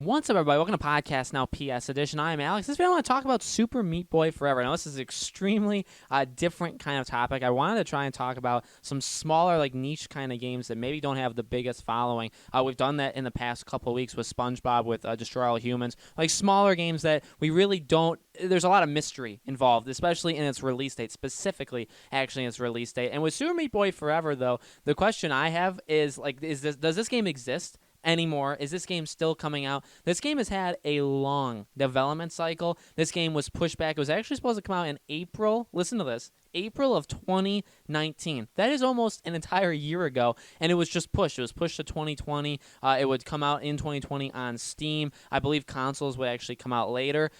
What's up, everybody? Welcome to Podcast Now PS Edition. I am Alex. This video I want to talk about Super Meat Boy Forever. Now, this is an extremely different kind of topic. I wanted to try and talk about some smaller, like niche kind of games that maybe don't have the biggest following. We've done that in the past couple of weeks with SpongeBob, with Destroy All Humans, like smaller games that we really don't. There's a lot of mystery involved, especially in its release date, specifically actually in its release date. And with Super Meat Boy Forever, though, the question I have is like, does this game exist anymore? Is this game still coming out? This game has had a long development cycle. This game was pushed back. It was actually supposed to come out in April. Listen to this. April of 2019. That is almost an entire year ago, and it was just pushed. It was pushed to 2020. It would come out in 2020 on Steam. I believe consoles would actually come out later.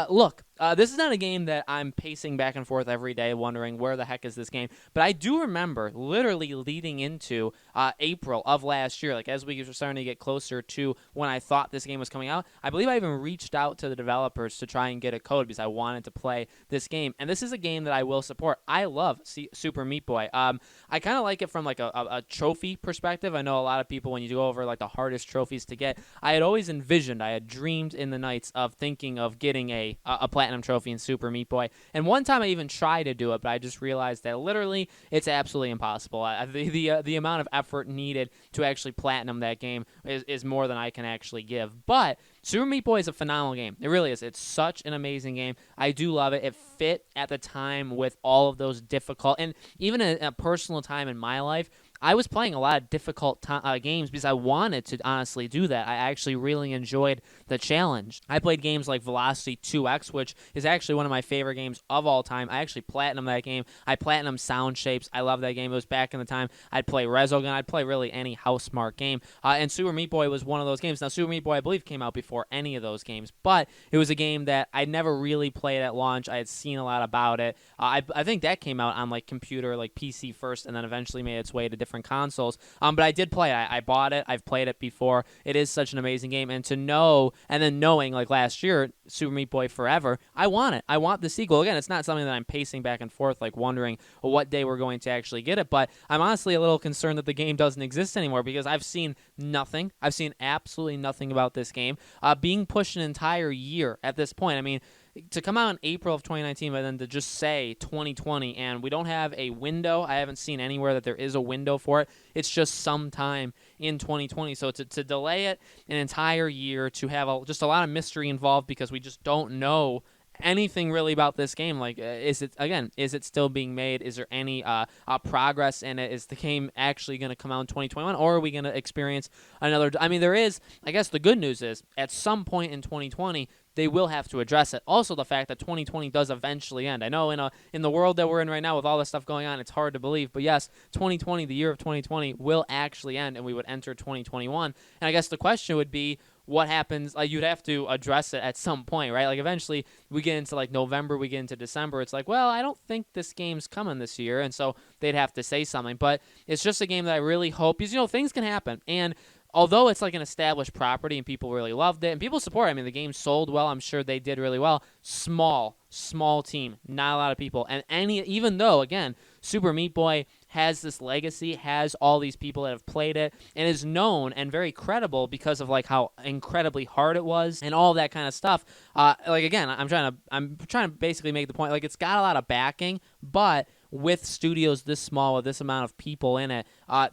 Look, this is not a game that I'm pacing back and forth every day wondering where the heck is this game, but I do remember literally leading into April of last year, like as we were starting to get closer to when I thought this game was coming out, I believe I even reached out to the developers to try and get a code because I wanted to play this game, and this is a game that I will support. I love Super Meat Boy. I kind of like it from like a trophy perspective. I know a lot of people, when you go over like the hardest trophies to get, I had always envisioned, I had dreamed in the nights of thinking of getting a platinum trophy in Super Meat Boy. And one time I even tried to do it, but I just realized that literally it's absolutely impossible. The amount of effort needed to actually platinum that game is more than I can actually give. But Super Meat Boy is a phenomenal game. It really is. It's such an amazing game. I do love it. It fit at the time with all of those difficult, and even a personal time in my life, I was playing a lot of difficult games because I wanted to honestly do that. I actually really enjoyed the challenge. I played games like Velocity 2X, which is actually one of my favorite games of all time. I actually platinumed that game. I platinumed Sound Shapes. I love that game. It was back in the time I'd play Resogun. I'd play really any Housemarque game. And Super Meat Boy was one of those games. Now, Super Meat Boy, I believe, came out before any of those games, but it was a game that I never really played at launch. I had seen a lot about it. I think that came out on like computer, like PC first, and then eventually made its way to different consoles. But I did play it. I bought it. I've played it before. It is such an amazing game. And to know, and then knowing like last year, Super Meat Boy Forever, I want it. I want the sequel. Again, it's not something that I'm pacing back and forth, like wondering what day we're going to actually get it. But I'm honestly a little concerned that the game doesn't exist anymore because I've seen nothing. I've seen absolutely nothing about this game being pushed an entire year at this point. I mean, to come out in April of 2019, but then to just say 2020, and we don't have a window. I haven't seen anywhere that there is a window for it. It's just sometime in 2020. So to delay it an entire year, to have just a lot of mystery involved because we just don't know anything really about this game. Like, is it still being made? Is there any progress in it? Is the game actually going to come out in 2021, or are we going to experience another? I mean, there is, I guess the good news is at some point in 2020, they will have to address it. Also, the fact that 2020 does eventually end. I know in the world that we're in right now with all this stuff going on, it's hard to believe. But yes, 2020, the year of 2020, will actually end, and we would enter 2021. And I guess the question would be, what happens? Like, you'd have to address it at some point, right? Like, eventually we get into like November, we get into December. It's like, well, I don't think this game's coming this year, and so they'd have to say something. But it's just a game that I really hope, because things can happen. And although it's like an established property and people really loved it and people support it, I mean, the game sold well. I'm sure they did really well. Small team, not a lot of people. And even though, again, Super Meat Boy has this legacy, has all these people that have played it, and is known and very credible because of like how incredibly hard it was and all that kind of stuff. Like, again, I'm trying to basically make the point, like, it's got a lot of backing, but with studios this small, with this amount of people in it,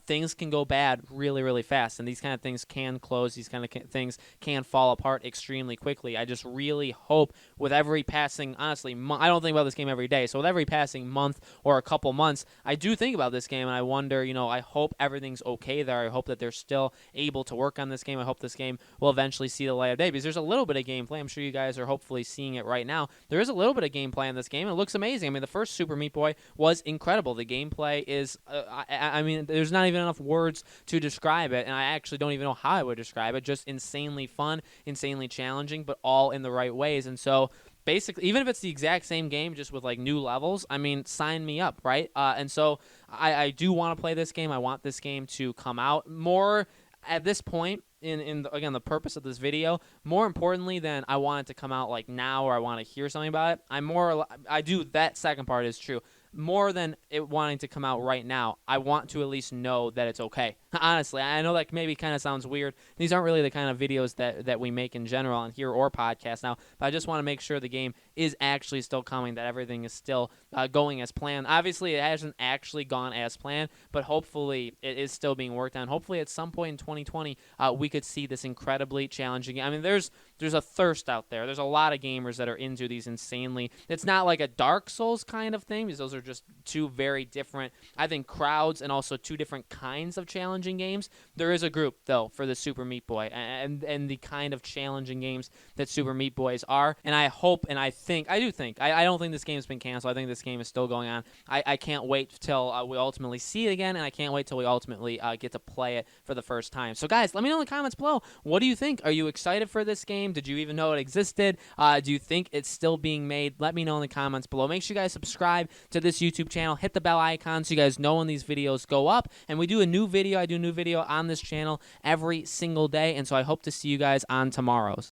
things can go bad really, really fast, and these kind of things can close. These kind of things can fall apart extremely quickly. I just really hope with every passing, honestly, I don't think about this game every day, so with every passing month or a couple months, I do think about this game, and I wonder, I hope everything's okay there. I hope that they're still able to work on this game. I hope this game will eventually see the light of day, because there's a little bit of gameplay. I'm sure you guys are hopefully seeing it right now. There is a little bit of gameplay in this game, and it looks amazing. I mean, the first Super Meat Boy was incredible. The gameplay is, I mean, there's not even enough words to describe it, and I actually don't even know how I would describe it. Just insanely fun, insanely challenging, but all in the right ways. And so basically, even if it's the exact same game, just with like new levels, I mean, sign me up, right? And so I do want to play this game. I want this game to come out more at this point. Again, the purpose of this video, more importantly than I want it to come out like now or I want to hear something about it, I do, that second part is true. more than it wanting to come out right now, I want to at least know that it's okay. Honestly, I know that maybe kind of sounds weird. These aren't really the kind of videos that we make in general on here or podcasts now, but I just want to make sure the game is actually still coming, that everything is still going as planned. Obviously, it hasn't actually gone as planned, but hopefully it is still being worked on. Hopefully at some point in 2020, we could see this incredibly challenging game. I mean, there's a thirst out there. There's a lot of gamers that are into these insanely. It's not like a Dark Souls kind of thing, because those are just two very different, I think, crowds and also two different kinds of challenging games. There is a group, though, for the Super Meat Boy and the kind of challenging games that Super Meat Boys are. And I hope and I don't think this game's been canceled. I think this game is still going on. I can't wait till we ultimately see it again, and I can't wait till we ultimately get to play it for the first time. So, guys, let me know in the comments below. What do you think? Are you excited for this game? Did you even know it existed? Do you think it's still being made? Let me know in the comments below. Make sure you guys subscribe to this YouTube channel. Hit the bell icon so you guys know when these videos go up. And we do a new video. I do a new video on this channel every single day, and so I hope to see you guys on tomorrow's.